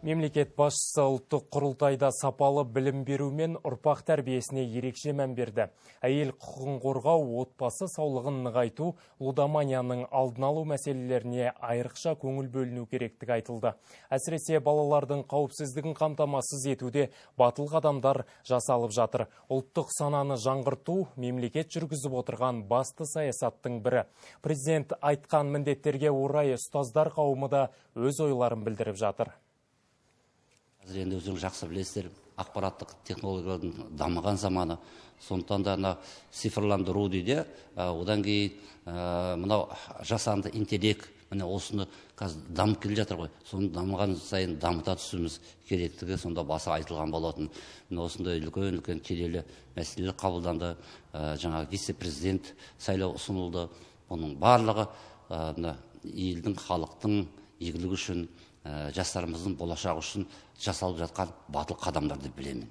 Мемлекет басшысы ұлттық құрылтайда сапалы білім беру мен ұрпақ тәрбиесіне ерекше мән берді. Әйел құқығын қорғау, отбасы саулығын нығайту, лудоманияның алдын алу мәселелеріне айрықша көңіл бөліну керектігі айтылды. Әсіресе балалардың қауіпсіздігін қамтамасыз етуде батыл қадамдар жасалып жатыр. Ұлттық сананы жаңғырту мемлекет жүргізіп отырған басты саясаттың бірі. Президент айтқан міндеттерге орай ұстаздар қауымы да өз ойларын білдіріп жатыр. Қазір енді өзің жақсы білесіздер, ақпараттық технологиялардың дамыған заманы. Сондықтан да цифрландыру дейді, одан кейін мынау жасанды интеллект, міне осыны қазір дамып келе жатыр ғой. Соны дамыған сайын дамыта түсуіміз керектігі сонда баса айтылған болатын. Міне осындай үлкен келелі мәселелер қабылданды. Жаңағы вице-президент сайлау ұсынылды. Оның барлығы елдің, халықтың игілігі үшін, жастарымыздың болашағы үшін жасалып жатқан батыл қадамдар деп білемін.